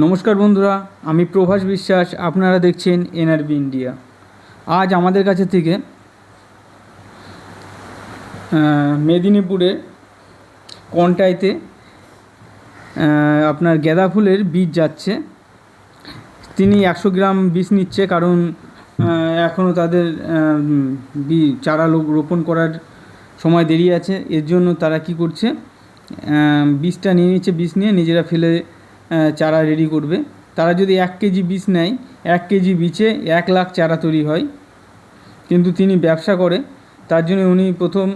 নমস্কার বন্ধুরা, আমি প্রভাস বিশ্বাস। আপনারা দেখছেন এনআরবি ইন্ডিয়া। আজ আমাদের কাছে থেকে মেদিনীপুরের কন্টাইতে আপনার গাঁদা ফুলের বীজ যাচ্ছে। তিনি 100 গ্রাম বীজ নিচ্ছে, কারণ এখনও তাদের চারা রোপণ করার সময় দেরি আছে। এর জন্য তারা কি করছে, বীজটা নিয়ে নিচ্ছে। বীজ নিয়ে নিজেরা ফেলে চারা রেডি করবে। তারা যদি 1 কেজি বীজ নেয়, 1 কেজি বীজে 1 লাখ চারা তৈরি হয়। কিন্তু তিনি ব্যবসা করে, তার জন্য উনি প্রথম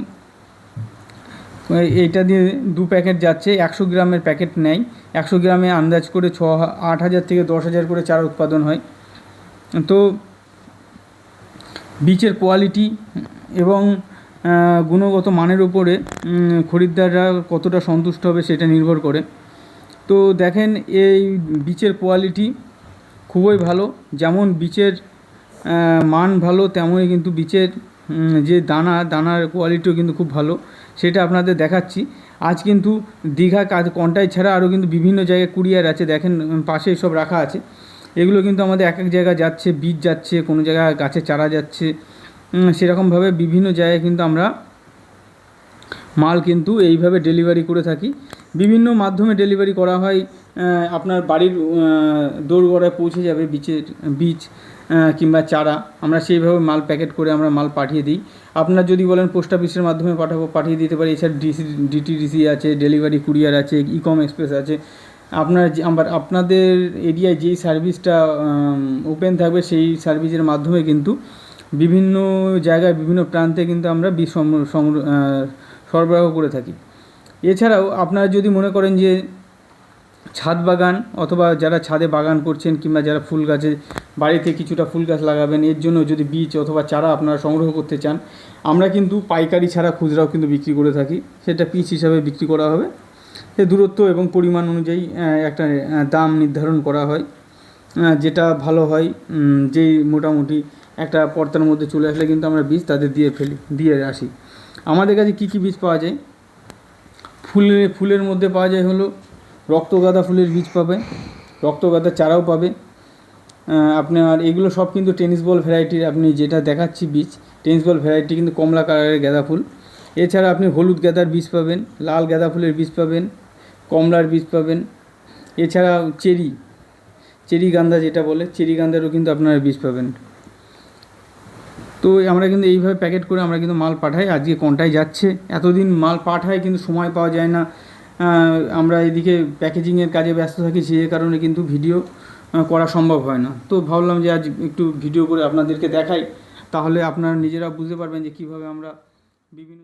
এইটা দিয়ে 2 প্যাকেট যাচ্ছে। 100 গ্রামের প্যাকেট নেয়। 100 গ্রামে আন্দাজ করে 8,000 থেকে 10,000 করে চারা উৎপাদন হয়। তো বীজের কোয়ালিটি এবং গুণগত মানের উপরে খরিদ্দাররা কতটা সন্তুষ্ট হবে সেটা নির্ভর করে। তো দেখেন, এই বীজের কোয়ালিটি খুবই ভালো। যেমন বীজের মান ভালো, তেমনই কিন্তু বীজের যে দানার কোয়ালিটিও কিন্তু খুব ভালো। সেটা আপনাদের দেখাচ্ছি। আজ কিন্তু দীঘা কন্টাই ছাড়া আরও কিন্তু বিভিন্ন জায়গায় কুরিয়ার আছে। দেখেন পাশে সব রাখা আছে। এগুলো কিন্তু আমাদের এক এক জায়গায় যাচ্ছে, বীজ যাচ্ছে, কোনো জায়গায় গাছের চারা যাচ্ছে। সেরকমভাবে বিভিন্ন জায়গায় কিন্তু আমরা মাল কিন্তু এইভাবে ডেলিভারি করে থাকি। বিভিন্ন মাধ্যমে ডেলিভারি করা হয়। আপনার বাড়ির দোরগোড়ায় পৌঁছে যাবে বীজ কিংবা চারা। আমরা সেইভাবে মাল প্যাকেট করে আমরা মাল পাঠিয়ে দিই। আপনার যদি বলেন পোস্ট অফিসের মাধ্যমে পাঠিয়ে দিতে পারি। এছাড়া ডিটিডিসি আছে, ডেলিভারি কুরিয়ার আছে, ইকম এক্সপ্রেস আছে। আপনাদের এরিয়ায় যেই সার্ভিসটা ওপেন থাকবে, সেই সার্ভিসের মাধ্যমে কিন্তু বিভিন্ন জায়গায় বিভিন্ন প্রান্তে কিন্তু আমরা বীজ সরবরাহ করে থাকি। এছাড়াও আপনারা যদি মনে করেন যে ছাদ বাগান, অথবা যারা ছাদে বাগান করছেন, কিংবা যারা ফুল গাছে বাড়িতে কিছুটা ফুল গাছ লাগাবেন, এর জন্য যদি বীজ অথবা চারা আপনারা সংগ্রহ করতে চান, আমরা কিন্তু পাইকারি ছাড়া খুচরাও কিন্তু বিক্রি করে থাকি। সেটা পিস হিসাবে বিক্রি করা হবে। সে দূরত্ব এবং পরিমাণ অনুযায়ী একটা দাম নির্ধারণ করা হয়, যেটা ভালো হয়। যেই মোটামুটি একটা পর্তার মধ্যে চলে আসলে কিন্তু আমরা বীজ তাদের দিয়ে আসি। আমাদের কাছে কী কী বীজ পাওয়া যায়? ফুলের মধ্যে পাওয়া যায় হলো রক্তগাঁদা ফুলের বীজ পাবে, রক্তগাঁদার চারাও পাবে। আপনার এগুলো সব কিন্তু টেনিস বল ভ্যারাইটির। আপনি যেটা দেখাচ্ছি বীজ, টেনিস বল ভ্যারাইটি কিন্তু কমলা কালারের গাঁদা ফুল। এছাড়া আপনি হলুদ গাঁদার বীজ পাবেন, লাল গাঁদা ফুলের বীজ পাবেন, কমলার বীজ পাবেন। এছাড়া চেরি গাঁদা যেটা বলে, চেরি গাঁদারও কিন্তু আপনারা বীজ পাবেন। তো আমরা কিন্তু এইভাবে প্যাকেট করে আমরা কিন্তু মাল পাঠাই। আজকে কন্টাই যাচ্ছে। এতদিন মাল পাঠায় কিন্তু সময় পাওয়া যায় না। আমরা এদিকে প্যাকেজিংয়ের কাজে ব্যস্ত থাকি, সেই কারণে কিন্তু ভিডিও করা সম্ভব হয় না। তো ভাবলাম যে আজ একটু ভিডিও করে আপনাদেরকে দেখাই, তাহলে আপনারা নিজেরা বুঝতে পারবেন যে কীভাবে আমরা বিভিন্ন